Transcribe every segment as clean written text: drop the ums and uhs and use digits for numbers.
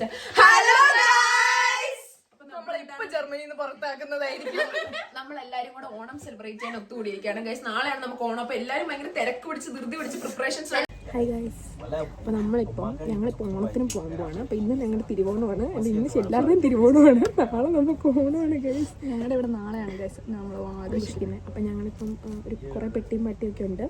Hello guys. നമ്മളിപ്പോ ജർമ്മനിയിൽ നിന്ന് പുറത്താക്കുന്നതായിരിക്കും. നമ്മളെല്ലാരും കൂടെ ഓണം സെലിബ്രേറ്റ് ചെയ്യാൻ ഒത്തുകൂടിയിരിക്കുകയാണ് ഗൈസ്. നാളെയാണ് നമുക്ക് ഓണം. അപ്പൊ എല്ലാരും ഭയങ്കര തിരക്ക് പിടിച്ച് ധൃതി പിടിച്ച് പ്രിപ്പറേഷൻസ്. ഹായ് ഗൈസ്, അപ്പോൾ ഞങ്ങളിപ്പോൾ ഓണത്തിന് പോകാൻ പോവാണ്. അപ്പോൾ ഇന്ന് ഞങ്ങളുടെ തിരുവോണമാണ്. ഇന്ന് എല്ലാവരുടെയും തിരുവോണമാണ്. നാളെ നമുക്ക് ഓണമാണ് ഗൈസ്. ഞങ്ങളുടെ ഇവിടെ നാളെയാണ് ഗൈസ് നമ്മൾ ഓണം ആഘോഷിക്കുന്നത്. അപ്പം ഞങ്ങളിപ്പം ഒരു കുറേ പെട്ടിയും പട്ടിയൊക്കെ ഉണ്ട്.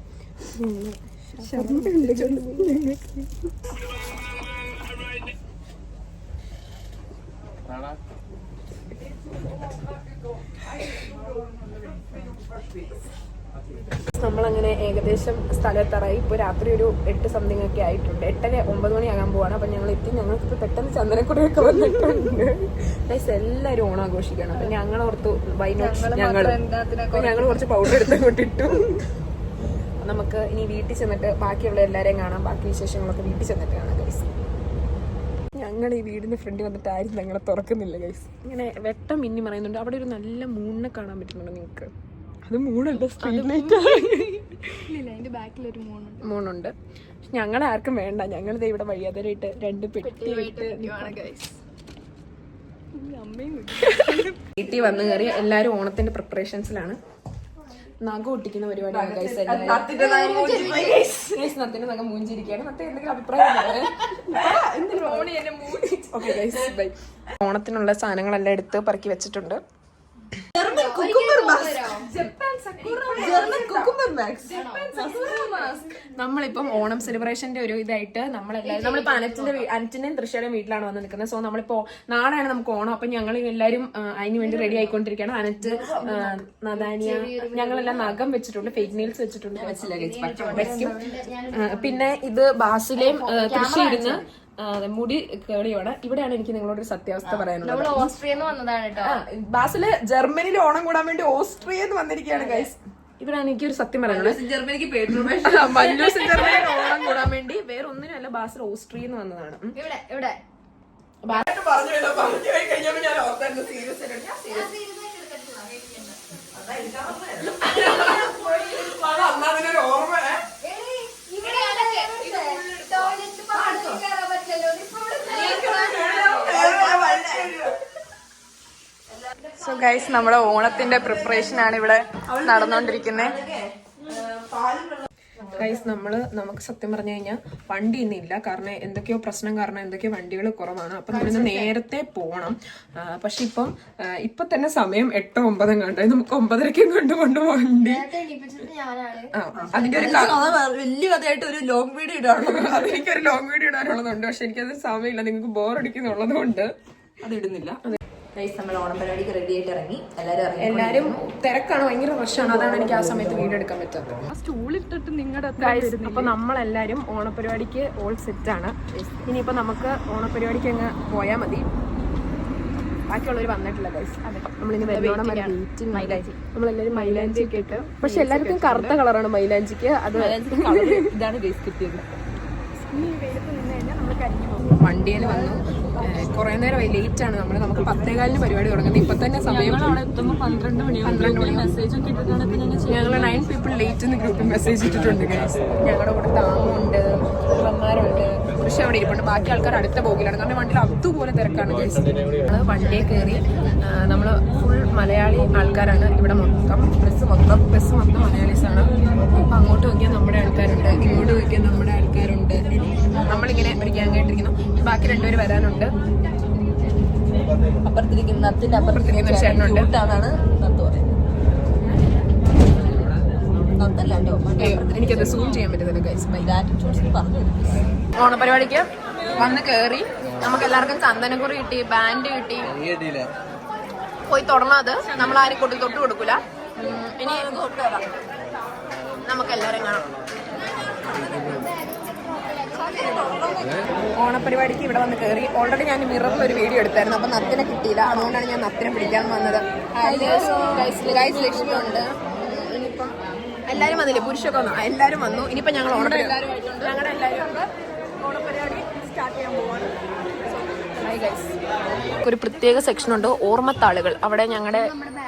നമ്മളങ്ങനെ ഏകദേശം സ്ഥലത്തറായി. ഇപ്പോൾ രാത്രി ഒരു 8 സംതിങ് ഒക്കെ ആയിട്ടുണ്ട്. 8-9 മണിയാകാൻ പോവാണ്. അപ്പം ഞങ്ങൾ എത്തി. ഞങ്ങൾക്ക് പെട്ടെന്ന് ചന്ദനക്കുടയൊക്കെ വന്നിട്ടുണ്ട്. ഗൈസ് എല്ലാവരും ഓണം ആഘോഷിക്കണം. അപ്പം ഞങ്ങളോർത്ത് ഞങ്ങൾ കുറച്ച് പൗഡർ എടുത്ത് കൊണ്ടിട്ടു. നമുക്ക് ഇനി വീട്ടിൽ ചെന്നിട്ട് ബാക്കിയുള്ള എല്ലാവരെയും കാണാം. ബാക്കി വിശേഷങ്ങളൊക്കെ വീട്ടിൽ ചെന്നിട്ട് കാണാം ഗൈസ്. ഞങ്ങൾ ഈ വീടിന്റെ ഫ്രണ്ടിൽ വന്നിട്ട് ആരും ഞങ്ങളെ തുറക്കുന്നില്ല ഗൈസ്. ഇങ്ങനെ വെട്ടം മിന്നി പറയുന്നുണ്ട്. അവിടെ ഒരു നല്ല മൂണിനെ കാണാൻ പറ്റുന്നുണ്ടോ നിങ്ങൾക്ക്? അത് മൂണുണ്ട്, സ്ട്രീറ്റ് ലൈറ്റ്. മൂണുണ്ട്. ഞങ്ങളെ ആർക്കും വേണ്ട. ഞങ്ങളിത് ഇവിടെ വഴിയാതരായിട്ട് 2 പെട്ടി വീട്ടിൽ വന്നു കയറി എല്ലാരും ഓണത്തിന്റെ പ്രിപ്പറേഷൻസിലാണ്. നഖം ഒട്ടിക്കുന്ന പരിപാടിയാണ് ഗൈസ്. നത്തിന്റെ നഖം മൂഞ്ചിരിക്കുകയാണ്. നത്തെ എന്തെങ്കിലും അഭിപ്രായം? Okay guys, by. ഓണത്തിനുള്ള സാധനങ്ങളെല്ലാം എടുത്ത് പറക്കി വെച്ചിട്ടുണ്ട്. നമ്മളിപ്പം ഓണം സെലിബ്രേഷന്റെ ഒരു ഇതായിട്ട് നമ്മളിപ്പോ അനറ്റിന്റെയും തൃശ്ശൂരുടെയും വീട്ടിലാണ് വന്ന് നിൽക്കുന്നത്. സോ നമ്മളിപ്പോ നാളെയാണ് നമുക്ക് ഓണം. അപ്പൊ ഞങ്ങൾ എല്ലാവരും അതിന് വേണ്ടി റെഡി ആയിക്കൊണ്ടിരിക്കുകയാണ്. അനറ്റ്, നദാനിയ, ഞങ്ങളെല്ലാം നഖം വെച്ചിട്ടുണ്ട്, ഫേക്ക് നെയിൽസ് വെച്ചിട്ടുണ്ട്. വെക്കും. പിന്നെ ഇത് ബാസിലെയും തൃശ്ശൂരിന്ന് മുടി കേളിയാണ്. ഇവിടെയാണ് എനിക്ക് നിങ്ങളോട് ഒരു സത്യാവസ്ഥ പറയാനുള്ളത്. ഓസ്ട്രിയെന്ന് വന്നതാണ് കേട്ടോ. ബാസില് ജർമ്മനിയിൽ ഓണം കൂടാൻ വേണ്ടി ഓസ്ട്രിയെന്ന് വന്നിരിക്കുകയാണ് ഗൈസ്. ഇവിടെയാണ് എനിക്കൊരു സത്യം പറയാനുള്ളത്. ജർമ്മനിക്ക് മല്ലൂസ് ജർമ്മനിയിൽ ഓണം കൂടാൻ വേണ്ടി വേറെ ഒന്നിനല്ല, ബാസിൽ ഓസ്ട്രിയെന്ന് വന്നതാണ്. ഇവിടെ സോ ഗൈസ്, നമ്മുടെ ഓണത്തിന്റെ പ്രിപ്പറേഷൻ ആണ് ഇവിടെ നടന്നുകൊണ്ടിരിക്കുന്നത്. ഗൈസ്, നമുക്ക് സത്യം പറഞ്ഞു കഴിഞ്ഞാൽ വണ്ടി ഇന്നില്ല. കാരണം എന്തൊക്കെയോ പ്രശ്നം കാരണം എന്തൊക്കെയോ വണ്ടികൾ കുറവാണ്. അപ്പൊ നമ്മളിന്ന് നേരത്തെ പോകണം. പക്ഷെ ഇപ്പൊ തന്നെ സമയം 8-9 കണ്ടു. നമുക്ക് 9:30 കൊണ്ട് വണ്ടി. അതിന്റെ ഒരു വലിയ കഥയായിട്ട് ഒരു ലോങ് വീഡിയോ ഇടാനുള്ളത്. അതെനിക്കൊരു ലോങ് വീഡിയോ ഇടാനുള്ളതുണ്ട്. പക്ഷെ എനിക്കത് സമയമില്ല. നിങ്ങൾക്ക് ബോറടിക്കുന്നുള്ളത് കൊണ്ട് അത് ഇടുന്നില്ല. നമ്മൾ ഓണം പരിപാടിക്ക് റെഡി ആയിട്ട് ഇറങ്ങി. എല്ലാരും തിരക്കാണ്, ഭയങ്കര റഷാണ്. അതാണ് എനിക്ക് ആ സമയത്ത് വീഡിയോ എടുക്കാൻ പറ്റാത്തത്. സ്റ്റൂളിട്ടിട്ട് നിങ്ങളുടെ അപ്പൊ നമ്മളെല്ലാരും ഓണപരിപാടിക്ക് ഓൾ സെറ്റ് ആണ്. ഇനിയിപ്പോ നമുക്ക് ഓണപരിപാടിക്ക് അങ്ങ് പോയാൽ മതി. ബാക്കിയുള്ളവർ വന്നിട്ടില്ല ഗൈസ്. നമ്മളിനി നമ്മളെല്ലാരും മൈലാഞ്ചി ഒക്കെ ഇട്ട്. പക്ഷെ എല്ലാവർക്കും കറുത്ത കളറാണ് മൈലാഞ്ചിക്ക്. അത് ഇതാണ് ഗൈസ് കിട്ടിയത്. വണ്ടിയിൽ വന്നു. കുറെ നേരം ലേറ്റ് ആണ്. നമുക്ക് 10:15 പരിപാടി തുടങ്ങുന്നത്. ഇപ്പൊ തന്നെ സമയം 12 മണി. ഞങ്ങൾ 9 people ലേറ്റ് എന്ന് ഗ്രൂപ്പിൽ മെസ്സേജ് ഇട്ടിട്ടുണ്ട് ഗൈസ്. ഞങ്ങളുടെ കൂടെ താമുണ്ട്, അമ്മമാരുണ്ട്, പക്ഷെ അവിടെ ഇരിപ്പുണ്ട്. ബാക്കി ആൾക്കാർ അടുത്ത ബോഗിലാണ്. കാരണം വണ്ടിയിൽ അതുപോലെ തിരക്കാണ് ഗൈസ്. നമ്മള് വണ്ടിയെ കയറി. നമ്മള് ഫുൾ മലയാളി ആൾക്കാരാണ് ഇവിടെ മൊത്തം. ബസ് മൊത്തം മലയാളീസാണ്. അപ്പൊ അങ്ങോട്ട് നോക്കിയാൽ നമ്മുടെ ആൾക്കാരുണ്ട്, ഇങ്ങോട്ട് നോക്കിയാൽ നമ്മുടെ ആൾക്കാരുണ്ട്. നമ്മളിങ്ങനെ ഒരു ഗ്യാങ് ആയിട്ടിരിക്കുന്നു. ബാക്കി 2 പേര് വരാനുണ്ട്. അപ്പുറത്തിരിക്കുന്ന ഒരു ചേട്ടനുണ്ട്. എനിക്കത് സൂം ചെയ്യാൻ പറ്റുന്നില്ല ഗൈസ്. ഓണപരിപാടിക്ക് വന്ന് കയറി. നമുക്ക് എല്ലാവർക്കും ചന്ദനക്കുറി കിട്ടി, ബാൻഡ് കിട്ടി. പോയി തുടങ്ങാത്. നമ്മൾ ആരും തൊട്ട് കൊടുക്കൂല. ഇനി നമുക്ക് എല്ലാവരും കാണാം. ഓണപരിപാടിക്ക് ഇവിടെ വന്ന് കയറി. ഓൾറെഡി ഞാൻ മിററിൽ ഒരു വീഡിയോ എടുത്തായിരുന്നു. അപ്പൊ നത്തിനെ കിട്ടിയില്ല. അതുകൊണ്ടാണ് ഞാൻ നത്തിനെ പിടിക്കാൻ വന്നത്. ഗൈസ്, ലക്ഷ്മി ഉണ്ട്. ഇനിയിപ്പം എല്ലാരും വന്നില്ലേ? പുരുഷൊക്കെ വന്നു. എല്ലാരും വന്നു. ഇനിയിപ്പോ ഞങ്ങൾ ഞങ്ങളുടെ എല്ലാവരും ഓണപരിപാടി സ്റ്റാർട്ട് ചെയ്യാൻ പോവാണ്. ഒരു പ്രത്യേക സെക്ഷനുണ്ട്, ഓർമ്മത്താളുകൾ. അവിടെ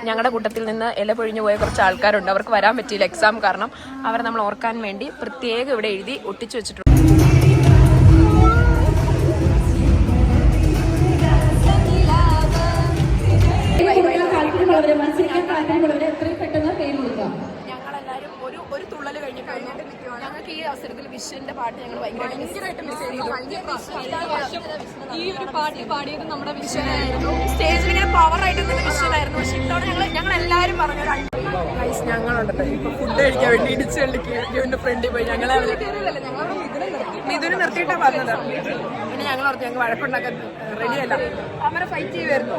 ഞങ്ങളുടെ കൂട്ടത്തിൽ നിന്ന് ഇല പൊഴിഞ്ഞു പോയ കുറച്ച് ആൾക്കാരുണ്ട്. അവർക്ക് വരാൻ പറ്റിയില്ല എക്സാം കാരണം. അവരെ നമ്മൾ ഓർക്കാൻ വേണ്ടി പ്രത്യേകം ഇവിടെ എഴുതി ഒട്ടിച്ചു വെച്ചിട്ടുണ്ട്. പാട്ട് ഞങ്ങൾ ഭയങ്കരമായിട്ട് മിസ് ചെയ്തു. ഈ ഒരു പാട്ട് പാടിയത് നമ്മുടെ വിഷനായിരുന്നു. സ്റ്റേജിൽ ഇങ്ങനെ പവറായിട്ട് നിന്ന വിഷനായിരുന്നു. പക്ഷെ ഇത്തവണ ഞങ്ങൾ എല്ലാവരും പറഞ്ഞു ഞങ്ങളുണ്ടല്ലോ ഇപ്പൊ ഫുഡ് കഴിക്കാൻ വേണ്ടി ഇടിച്ചു കളിക്കുന്ന ഫ്രണ്ടിൽ പോയി ഞങ്ങളെ മിഥുന് നിർത്തിയിട്ടാ പറഞ്ഞത്. പിന്നെ ഞങ്ങൾ ഓർത്ത് ഞങ്ങൾ വഴക്കുണ്ടാക്കാൻ റെഡിയല്ല. അവരെ ഫൈറ്റ് ചെയ്യുമായിരുന്നു.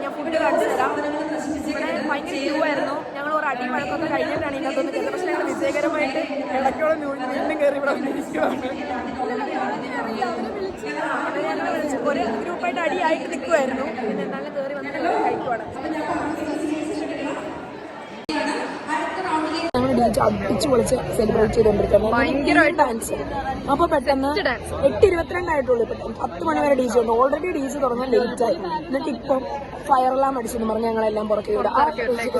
ഞാൻ ഫുഡ് കാണിച്ചു തരാം. ഇവിടെ ഭയങ്കര ക്യൂ ആയിരുന്നു. ഞങ്ങൾ ഒരു അടി വഴക്കൊക്കെ കഴിഞ്ഞിട്ടാണ് ഇതിനകത്തൊന്ന് കയറുന്നത്. പക്ഷെ ഞങ്ങൾ വിജയകരമായിട്ട് ഇടയ്ക്കോളം വീണ്ടും കയറി ഇവിടെ വന്നിരിക്കുവാണ്. ഒരു ഗ്രൂപ്പായിട്ട് അടിയായിട്ട് നിൽക്കുമായിരുന്നു. പിന്നെ എന്നാലും കയറി വന്നിട്ട് കഴിക്കുവാണ്. അടിച്ചു പൊളിച്ച് സെലിബ്രേറ്റ് ചെയ്തോണ്ടിരിക്കുന്നത് ഭയങ്കരമായിട്ട് ഡാൻസ്. അപ്പൊ പെട്ടെന്ന് 8:22 ആയിട്ടുള്ളൂ. ഇപ്പൊ 10 മണി വരെ ഡീജെ ഉണ്ട്. ഓൾറെഡി ഡീജെ തുടങ്ങാൻ ലേറ്റ് ആയി. എന്നിട്ട് ഇപ്പം ഫയർ അലാം അടിച്ചെന്ന് പറഞ്ഞ് ഞങ്ങളെല്ലാം പുറത്ത് വിടുക. ആ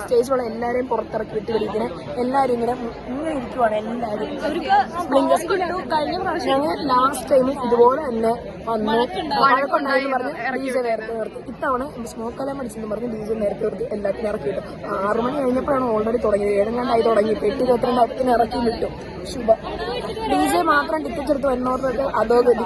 സ്റ്റേജിലുള്ള എല്ലാവരെയും പുറത്തിറക്കി വിട്ടിരിക്കുന്നത്. എല്ലാവരും ഇങ്ങനെ ഇരിക്കുവാണ്. എല്ലാവരും ഞങ്ങൾ ലാസ്റ്റ് ടൈം ഇതുപോലെ തന്നെ വന്ന് വഴക്കുണ്ടായെന്ന് പറഞ്ഞ് ഡീജെ നേരത്തെ നിർത്തി. ഇത്തവണ സ്മോക്ക് അലാം അടിച്ചെന്ന് പറഞ്ഞ് ഡീജെ നേരത്തെ നിർത്തി എല്ലാത്തിനും ഇറക്കി വിട്ടു. 6 മണി കഴിഞ്ഞപ്പോഴാണ് ഓൾറെഡി തുടങ്ങിയത്. 7 തുടങ്ങി. 8:22 ഇറക്കി വിട്ടു. ശുഭ ഡീജെ മാത്രം ടിക്കറ്റ് എടുത്ത് വരുന്നവർക്ക് അതോ ഗതി.